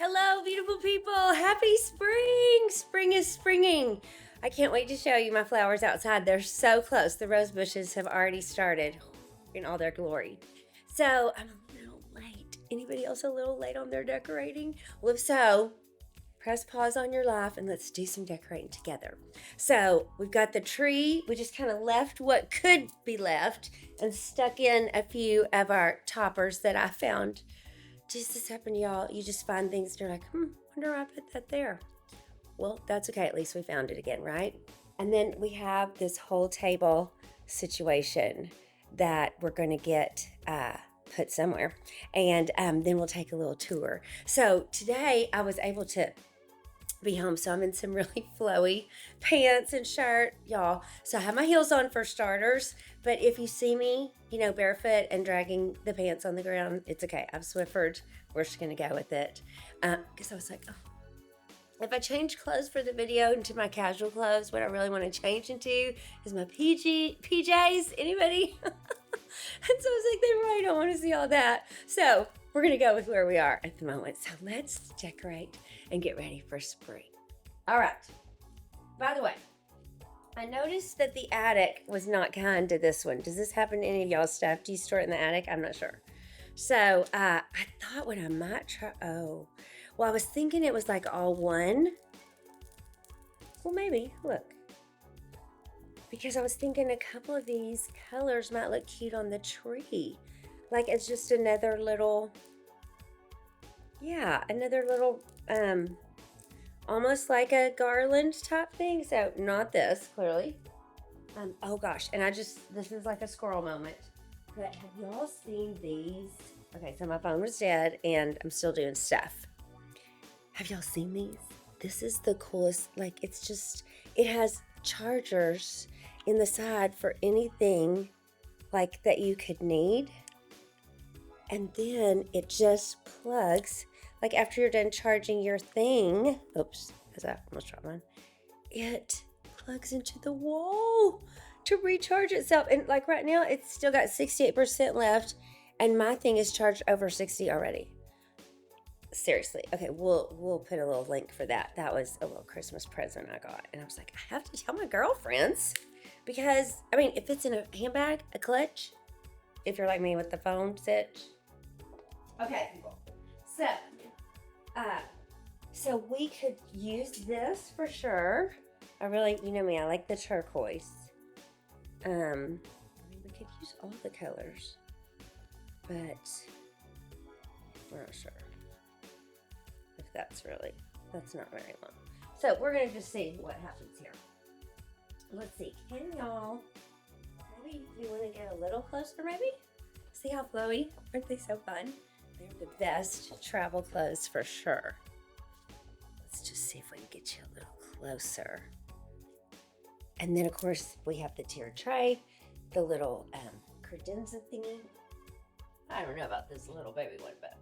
Hello, beautiful people. Happy spring. Spring is springing. I can't wait to show you my flowers outside. They're so close. The rose bushes have already started in all their glory. So I'm a little late. Anybody else a little late on their decorating? Well, if so, press pause on your life and let's do some decorating together. So we've got the tree. We just kind of left what could be left and stuck in a few of our toppers that I found. Just this happened, y'all. You just find things and you're like, wonder why I put that there. Well, that's okay. At least we found it again, right? And then we have this whole table situation that we're going to get put somewhere. And then we'll take a little tour. So today I was able to be home. So I'm in some really flowy pants and shirt, y'all. So I have my heels on for starters. But if you see me, barefoot and dragging the pants on the ground, it's okay. I've Swiffered. We're just going to go with it. Because I was like, if I change clothes for the video into my casual clothes, what I really want to change into is my PJs. Anybody? And so I was like, they really don't want to see all that. So we're going to go with where we are at the moment. So let's decorate and get ready for spring. All right. By the way, I noticed that the attic was not kind to this one. Does this happen to any of y'all's stuff? Do you store it in the attic? I'm not sure. So I thought what I might try. Oh, well, I was thinking it was like all one. Well, maybe. Look. Because I was thinking a couple of these colors might look cute on the tree. Like it's just another little, almost like a garland type thing. So not this, clearly. Oh gosh, and this is like a squirrel moment. But have y'all seen these? Okay, so my phone was dead and I'm still doing stuff. Have y'all seen these? This is the coolest, it has chargers in the side for anything like that you could need. And then it just plugs, like after you're done charging your thing, oops, I almost dropped mine. It plugs into the wall to recharge itself. And like right now, it's still got 68% left and my thing is charged over 60 already. Seriously. Okay, we'll put a little link for that. That was a little Christmas present I got. And I was like, I have to tell my girlfriends because, if it's in a handbag, a clutch, if you're like me with the phone stitch. Okay, people. So we could use this for sure. I really, you know me, I like the turquoise. We could use all the colors, but we're not sure if that's not very long. So we're gonna just see what happens here. Let's see, can y'all, maybe you wanna get a little closer maybe? See how flowy? Aren't they so fun? They're the best travel clothes for sure. Let's just see if we can get you a little closer. And then of course we have the tiered tray, the little credenza thingy. I don't know about this little baby one, but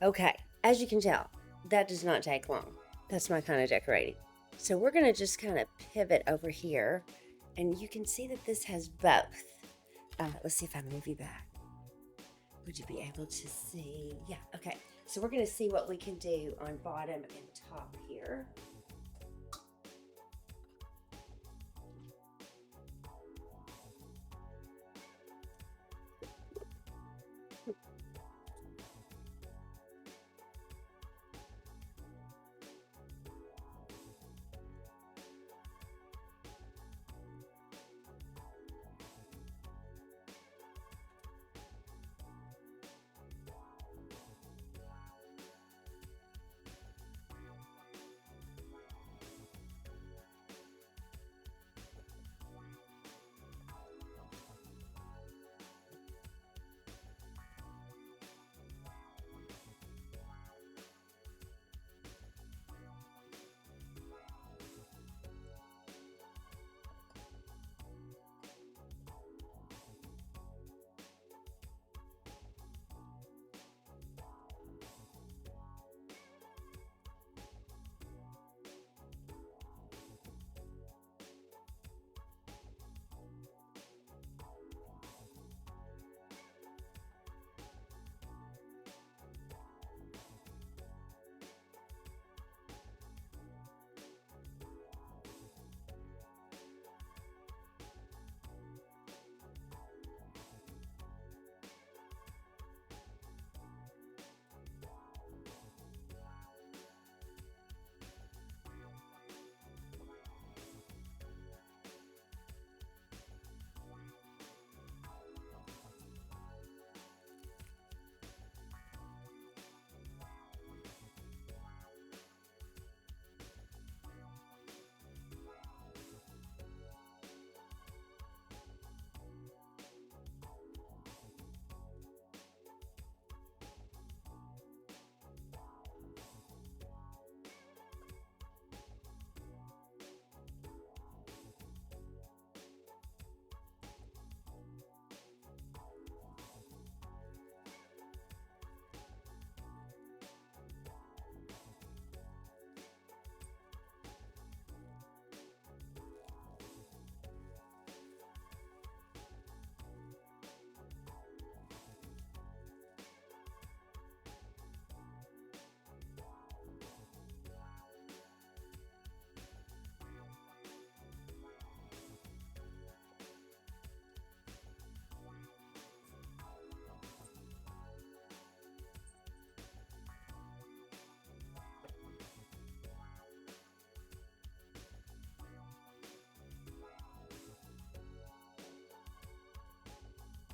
Okay, as you can tell, that does not take long. That's my kind of decorating. So we're gonna just kind of pivot over here, and you can see that this has both. Let's see if I move you back. Would you be able to see? Yeah, okay. So we're gonna see what we can do on bottom and top here.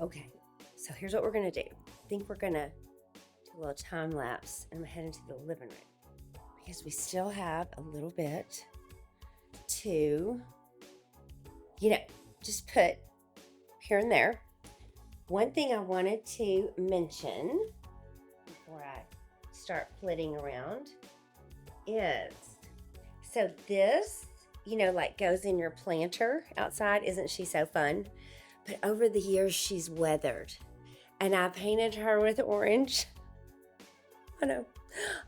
Okay, so here's what we're gonna do. I think we're gonna do a little time lapse and I'm gonna head into the living room because we still have a little bit to, just put here and there. One thing I wanted to mention before I start flitting around is, so this, like goes in your planter outside. Isn't she so fun? But over the years, she's weathered. And I painted her with orange. I know.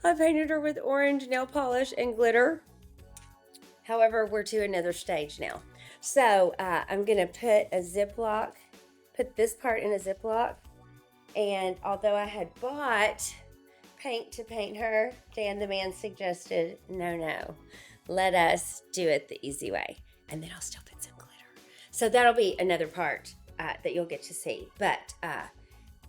I painted her with orange nail polish and glitter. However, we're to another stage now. So I'm going to put this part in a Ziploc. And although I had bought paint to paint her, Dan the man suggested, no, let us do it the easy way. And then I'll still put some glitter. So that'll be another part that you'll get to see. But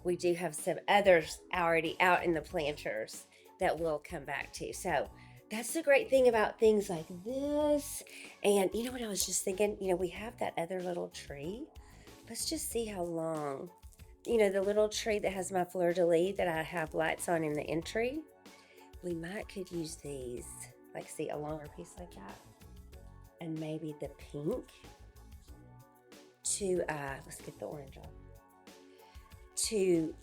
we do have some others already out in the planters that we'll come back to. So that's the great thing about things like this. And you know what I was just thinking? We have that other little tree. Let's just see how long. The little tree that has my fleur-de-lis that I have lights on in the entry. We could use these, like see a longer piece like that. And maybe the pink to, let's get the orange on. To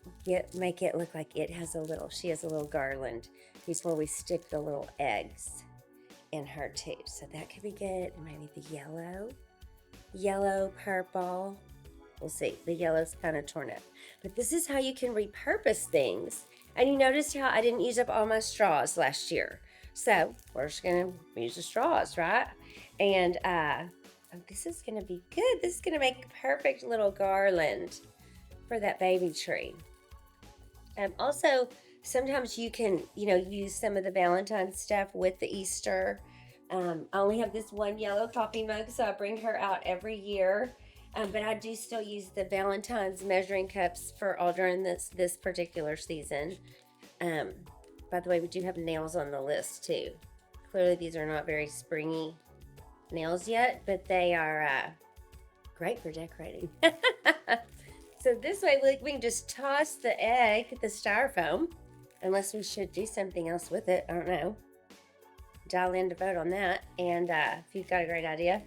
make it look like she has a little garland before we stick the little eggs in her too. So that could be good. And maybe the yellow, purple. We'll see. The yellow's kind of torn up. But this is how you can repurpose things And you noticed how I didn't use up all my straws last year. So we're just gonna use the straws, right? And this is gonna be good. This is gonna make a perfect little garland for that baby tree. Also, sometimes you can, use some of the Valentine stuff with the Easter. I only have this one yellow coffee mug, so I bring her out every year. But I do still use the Valentine's measuring cups for all during this particular season. By the way, we do have nails on the list too. Clearly, these are not very springy nails yet, but they are great for decorating. So this way we can just toss the egg, the styrofoam, unless we should do something else with it. I don't know. Dial in to vote on that. And if you've got a great idea.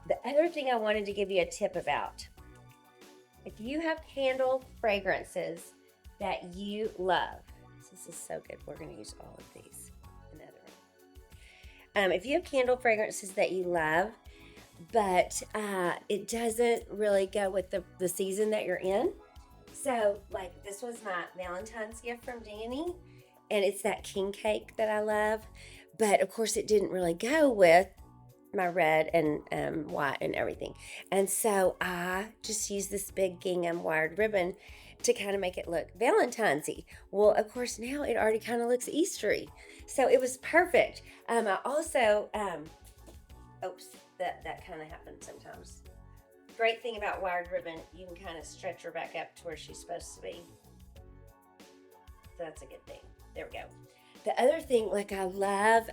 The other thing I wanted to give you a tip about, if you have candle fragrances that you love, this is so good. We're going to use all of these. If you have candle fragrances that you love, but it doesn't really go with the season that you're in. So, like, this was my Valentine's gift from Danny, and it's that king cake that I love. But, of course, it didn't really go with my red and white and everything. And so I just used this big gingham wired ribbon to kind of make it look Valentine's-y. Well, of course, now it already kind of looks Eastery. So it was perfect. I also, oops, that kind of happens sometimes. Great thing about wired ribbon, you can kind of stretch her back up to where she's supposed to be. So that's a good thing. There we go. The other thing, like, I love,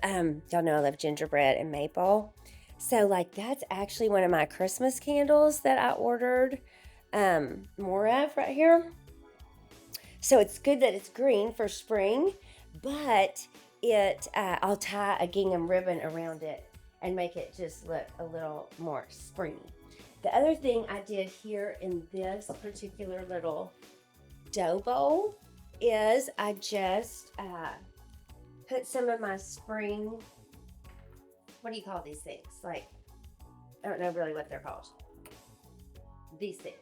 y'all know I love gingerbread and maple. So, like, that's actually one of my Christmas candles that I ordered more of right here. So it's good that it's green for spring, but I'll tie a gingham ribbon around it and make it just look a little more springy. The other thing I did here in this particular little dough bowl is I just put some of my spring, what do you call these things? Like, I don't know really what they're called. These things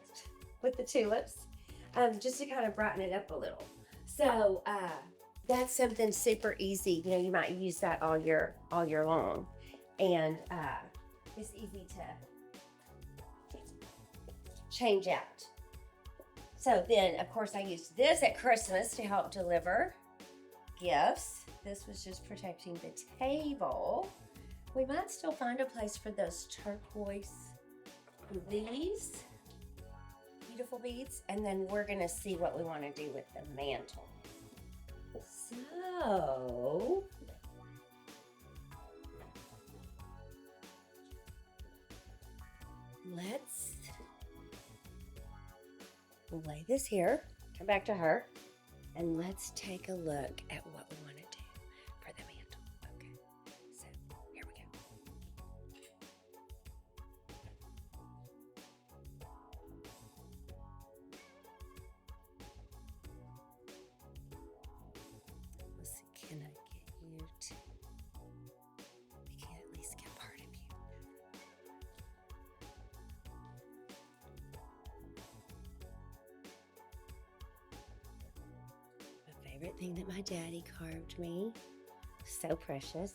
with the tulips, just to kind of brighten it up a little. So that's something super easy. You might use that all year long, and it's easy to change out. So then, of course, I used this at Christmas to help deliver gifts. This was just protecting the table. We might still find a place for those turquoise lilies, beautiful beads, and then we're gonna see what we want to do with the mantle. So let's lay this here, come back to her, and let's take a look at what we want to do for the mantle. Okay, so here we go. Let's see, can I get you to, we can at least get part of you. Favorite thing that my daddy carved me. So precious.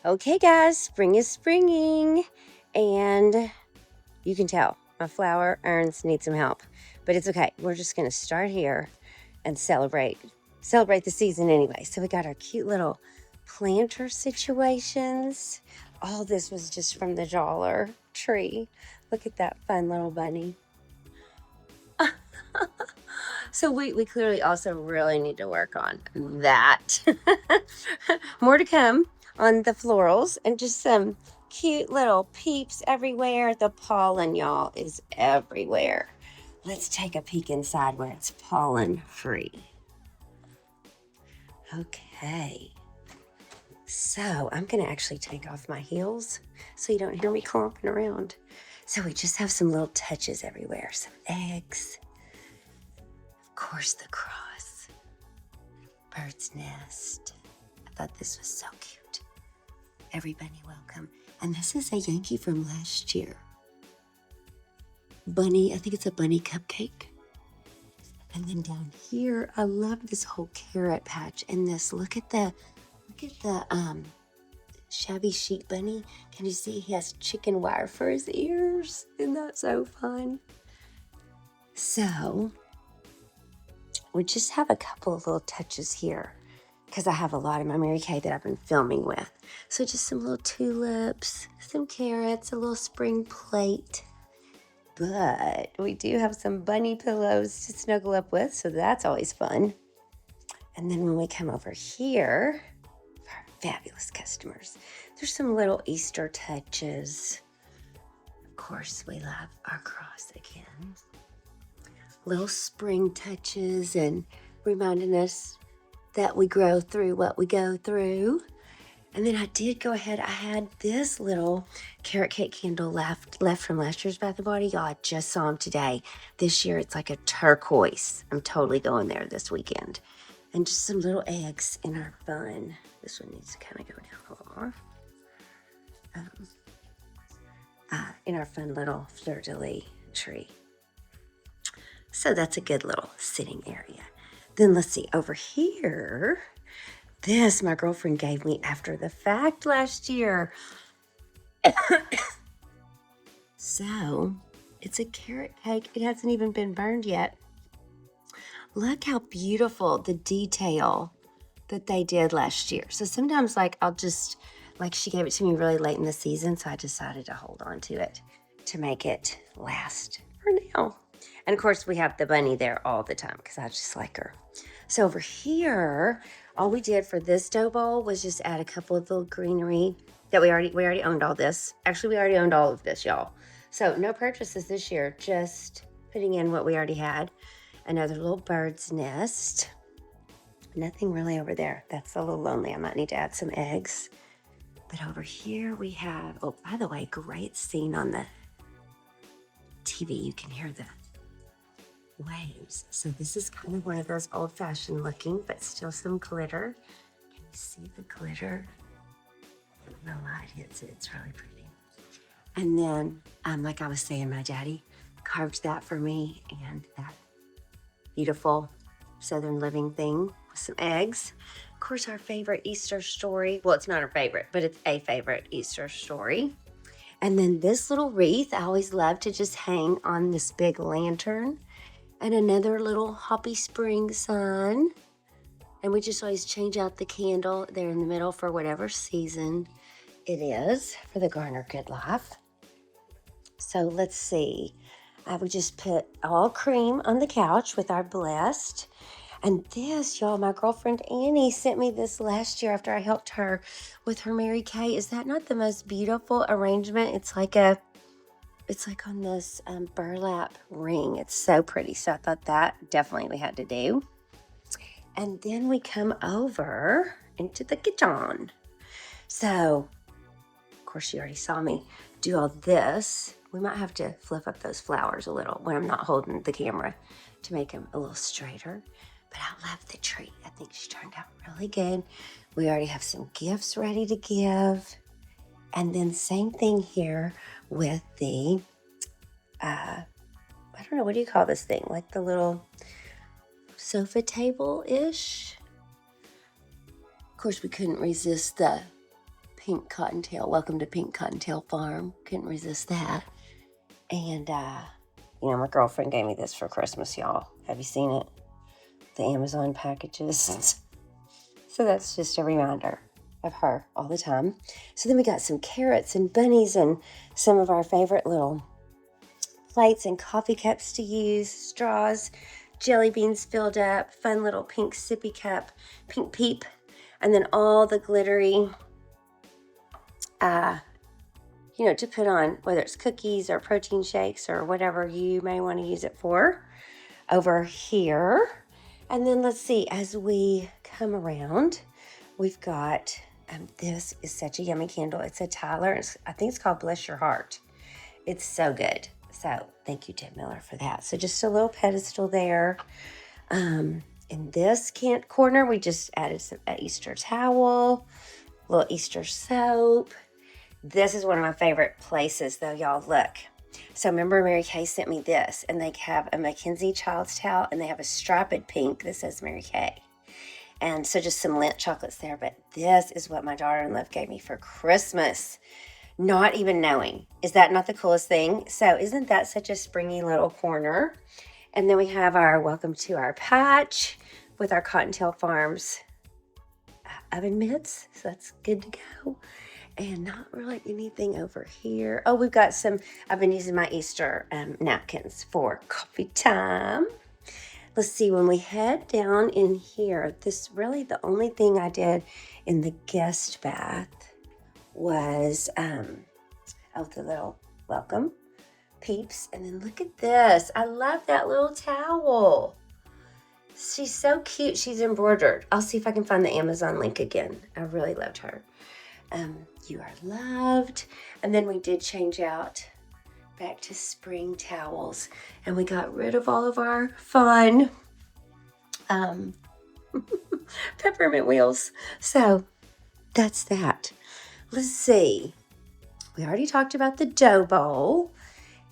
Okay, guys, spring is springing, and you can tell my flower urns need some help, but it's okay. We're just gonna start here and celebrate the season anyway. So we got our cute little planter situations. All this was just from the Dollar Tree. Look at that fun little bunny. So we clearly also really need to work on that. More to come on the florals, and just some cute little peeps everywhere. The pollen, y'all, is everywhere. Let's take a peek inside where it's pollen free. Okay. So I'm gonna actually take off my heels so you don't hear me clomping around. So we just have some little touches everywhere. Some eggs. Of course, the cross. Bird's nest. I thought this was so cute. Everybody welcome. And this is a Yankee from last year. Bunny, I think it's a bunny cupcake. And then down here, I love this whole carrot patch. And this, look at the shabby chic bunny. Can you see he has chicken wire for his ears? Isn't that so fun? So we just have a couple of little touches here because I have a lot of my Mary Kay that I've been filming with. So just some little tulips, some carrots, a little spring plate. But we do have some bunny pillows to snuggle up with, so that's always fun. And then when we come over here, for our fabulous customers, there's some little Easter touches. Of course, we love our cross again. Little spring touches and reminding us that we grow through what we go through. And then I did go ahead, I had this little carrot cake candle left from last year's Bath & Body. Y'all, I just saw them today. This year it's like a turquoise. I'm totally going there this weekend. And just some little eggs in our fun. This one needs to kind of go down more. In our fun little fleur-de-lis tree. So that's a good little sitting area. Then let's see, over here, this my girlfriend gave me after the fact last year. So it's a carrot cake. It hasn't even been burned yet. Look how beautiful the detail that they did last year. So sometimes I'll just, she gave it to me really late in the season, so I decided to hold on to it to make it last for now. And of course we have the bunny there all the time because I just like her. So over here, all we did for this dough bowl was just add a couple of little greenery that we already owned all this. Actually, we already owned all of this, y'all. So no purchases this year, just putting in what we already had. Another little bird's nest. Nothing really over there. That's a little lonely. I might need to add some eggs. But over here we have, oh, by the way, great scene on the TV. You can hear the waves. So this is kind of one of those old-fashioned looking, but still some glitter. Can you see the glitter? The light hits it. It's really pretty. And then, like I was saying, my daddy carved that for me, and that beautiful Southern living thing with some eggs. Of course, our favorite Easter story. Well, it's not our favorite, but it's a favorite Easter story. And then this little wreath, I always love to just hang on this big lantern. And another little Hoppy Spring sign. And we just always change out the candle there in the middle for whatever season it is for the Garner Good Life. So let's see. I would just put all cream on the couch with our blessed. And this, y'all, my girlfriend Annie sent me this last year after I helped her with her Mary Kay. Is that not the most beautiful arrangement? It's like on this burlap ring. It's so pretty. So I thought that definitely we had to do. And then we come over into the kitchen. So, of course, you already saw me do all this. We might have to flip up those flowers a little when I'm not holding the camera to make them a little straighter. But I love the tree. I think she turned out really good. We already have some gifts ready to give. And then same thing here with the, I don't know, what do you call this thing? Like the little sofa table-ish. Of course, we couldn't resist the pink cottontail. Welcome to Pink Cottontail Farm. Couldn't resist that. And, you know, my girlfriend gave me this for Christmas, y'all. Have you seen it? The Amazon packages. So that's just a reminder of her all the time. So then we got some carrots and bunnies and some of our favorite little plates and coffee cups to use, straws, jelly beans filled up, fun little pink sippy cup, pink peep, and then all the glittery, you know, to put on, whether it's cookies or protein shakes or whatever you may want to use it for over here. And then let's see, as we come around, we've got, this is such a yummy candle. It's a Tyler. I think it's called Bless Your Heart. It's so good. So thank you, Tim Miller, for that. So just a little pedestal there. In this corner, we just added an Easter towel, a little Easter soap. This is one of my favorite places, though, y'all. Look. So remember Mary Kay sent me this, and they have a Mackenzie child's towel, and they have a striped pink that says Mary Kay. And so just some Lindt chocolates there. But this is what my daughter-in-law gave me for Christmas. Not even knowing. Is that not the coolest thing? So isn't that such a springy little corner? And then we have our welcome to our patch with our Cottontail Farms oven mitts. So that's good to go. And not really anything over here. Oh, we've got some, I've been using my Easter napkins for coffee time. Let's see, when we head down in here, this really the only thing I did in the guest bath was, the little welcome peeps. And then look at this. I love that little towel. She's so cute. She's embroidered. I'll see if I can find the Amazon link again. I really loved her. You are loved. And then we did change out back to spring towels, and we got rid of all of our fun peppermint wheels. So that's that. Let's see. We already talked about the dough bowl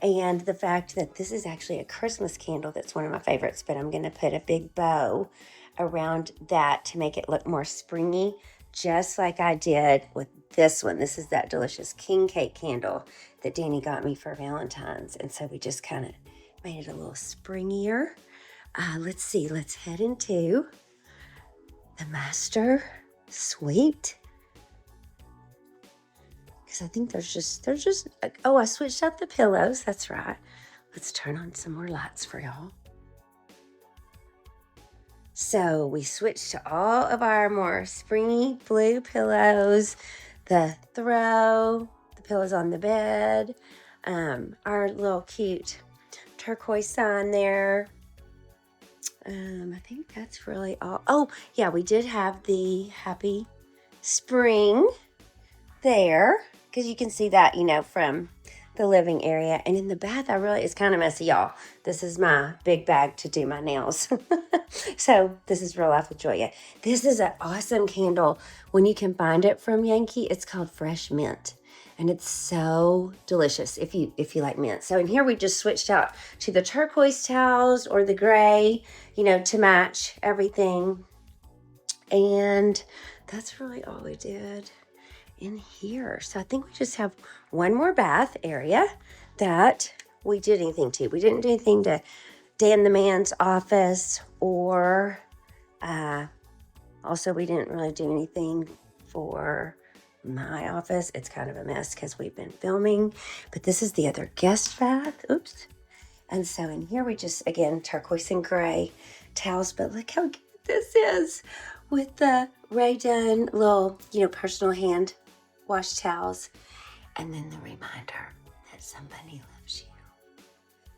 and the fact that this is actually a Christmas candle that's one of my favorites, but I'm going to put a big bow around that to make it look more springy, just like I did with this one. This is that delicious king cake candle that Danny got me for Valentine's. And so we just kind of made it a little springier. Let's see. Let's head into the master suite. Because I think there's just, oh, I switched out the pillows. That's right. Let's turn on some more lights for y'all. So we switched to all of our more springy blue pillows, the throw, the pillows on the bed, our little cute turquoise sign there. I think that's really all. Oh, yeah, we did have the happy spring there, because you can see that, you know, from the living area. And in the bath, it's kind of messy, y'all. This is my big bag to do my nails. So this is Real Life with Joya. This is an awesome candle. When you can find it from Yankee, it's called Fresh Mint. And it's so delicious if you like mint. So in here, we just switched out to the turquoise towels or the gray, you know, to match everything. And that's really all we did in here. So I think we just have one more bath area that we did anything to. We didn't do anything to Dan the man's office, or also we didn't really do anything for my office. It's kind of a mess because we've been filming, but this is the other guest bath. Oops. And so in here we just, again, turquoise and gray towels, but look how cute this is with the Ray Dunn little, you know, personal hand wash towels, and then the reminder that somebody loves you.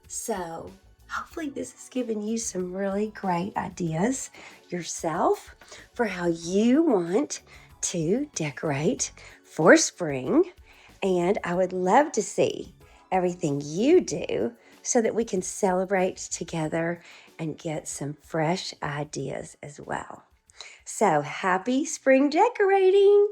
So hopefully this has given you some really great ideas yourself for how you want to decorate for spring. And I would love to see everything you do so that we can celebrate together and get some fresh ideas as well. So happy spring decorating!